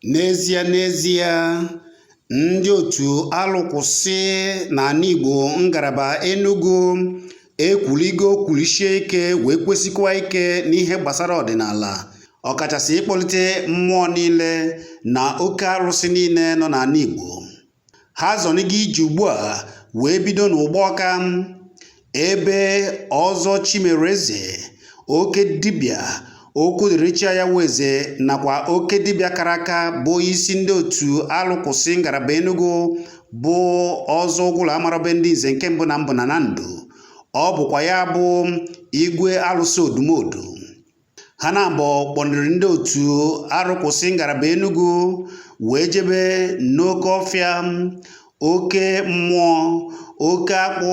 N'ezie ndị otu alụkwụsị n'ala Igbo ngalaba Enugu kwulisie ike wee kwesikwa ike n'ihe gbasara ọdịnala, ọkachasị ịkpọlite mmụọ niile na oke arụsị niile nọ n'ala Igbo. Ha zọnigo ije ugbu a wee bido n'Ụgbọka, ebe ọzọ Chimereze, oke dibịa okwudiricha ya weze nakwa oke dibịa kara aka bụ isi ndị otu alụkwụsị ngalaba Enugu bụ ọzọ ụgwụrụ amarabe ndị nze nke mbụ na ndụ. Ọ bụkwa ya bụ igwe alụsị odumodu. Ha na-abụ kpọniri ndị otu alụkwụsị ngalaba Enugu wee jebe n'oke ọfịa, oke mmụọ, oke akpụ,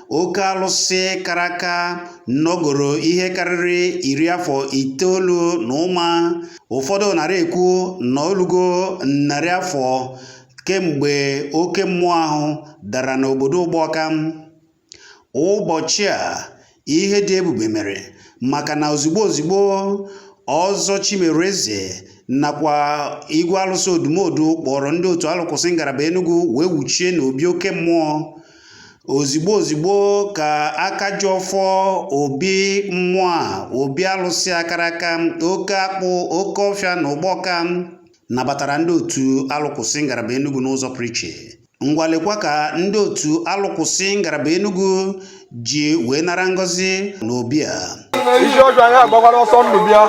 oke alụsị kara aka nọgoro ihe karịrị 90 na ụma. Ụfọdụ narị ekwu na olugo narị afọ kemgbe oke mmụọ ahụ dara n'obodo Ụgbọka. Ụbọchị a ihe dị ebube mere, maka na ozugbo ọzọ Chimereze nakwa igwe alụsị odumodu kpọrọ ndị otu alụkwụsị ngalaba Enugu wee wuchie n'obi oke mmụọ. Ozugbo ka aka ji ọfọ obi mmụọ a, obi alụsị akara aka, oke akpụ, oke ọfịa na Ụgbọka nabatara ndị otu alụkwụsị ngalaba Enugu n'ụzọ pụrụ iche. Ngwalekwa ka ndị otu alụkwụsị ngalaba Enugu ji wee nara ngọzi n'obi a. Isi ọjọọ anyị agbakwara ọsọ ndụ bịa.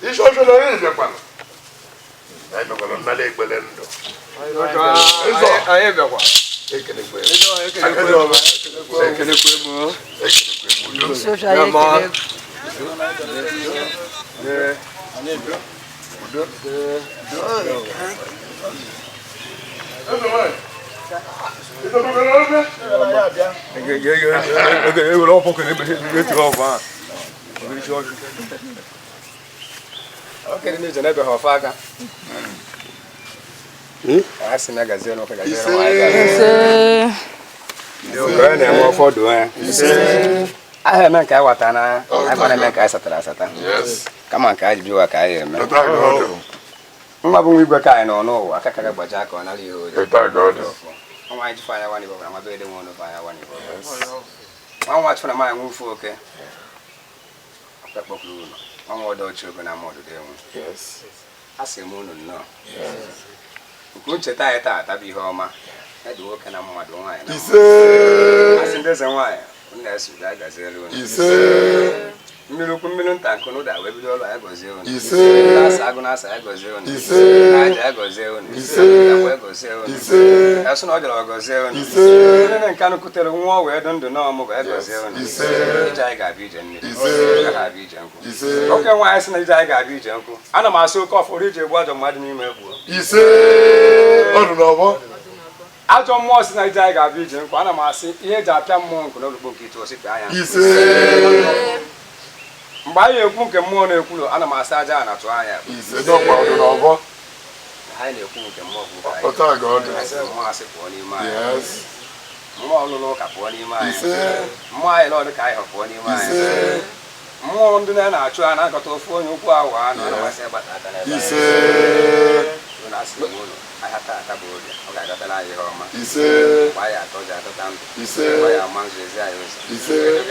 Isi ọjọọ anyị bịakwara. Anyị bịakwara nnala ekpere ndụ. Anyị bịakwa. I make I what and I want make I satara. Come on, I do a kai. We were kind or no, I can't have a jack on a little. I might find one of them. I don't want to buy one. I watch for my move for okay. I'm more dog children, I'm more to them. Yes. I say moon no. Good to tie that, be home. I do work and I'm more than wine. I think there's a wine. Unless you like as a million tank, no, that will be all I was on. Agonas, I was on. I was on. As soon as I was on, and can't put a more where I don't know more. I was on. I got vision. Okay, why isn't it I got vision? And I'm so cough for it. What a mad name. You say, I don't know. I don't want to say I vision. One of my here, I can monk, no book it was it. I am. Buy a book and more than a massage and a try. He's a dog over. I know cook and more. But I got massive one in my yes. More look up one in my my lord, I have one in my more than I try and I got to phone you for one. I said, but I said, I have that about it. I got a lie home. He said, why I told you at the time. He said, why among the Zayos. He said,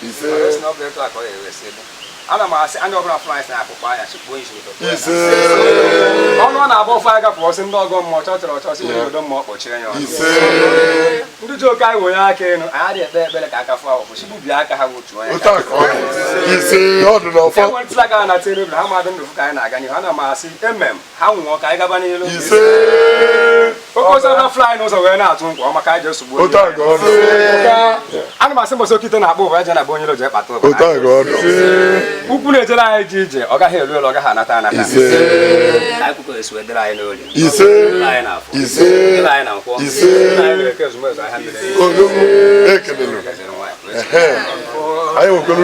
he said, there's no better like what you said. I'm over flies now for fire. He said, I'm not about fire for some dog on more touch or tossing you don't more for chain. He said, the joke I will I can add it better caca for she would be like I have to. He said, I don't know. It's like I'm not telling you how much kind I can. How walk I got any. He said, because I'm not flying also when I don't go. I just would. I'm a simple so kitten above and a bonnet. Who put it like DJ? Or I hear you like a Hanatana. I could swear that I know you. He said, line up. He said, line up. He said, I will go.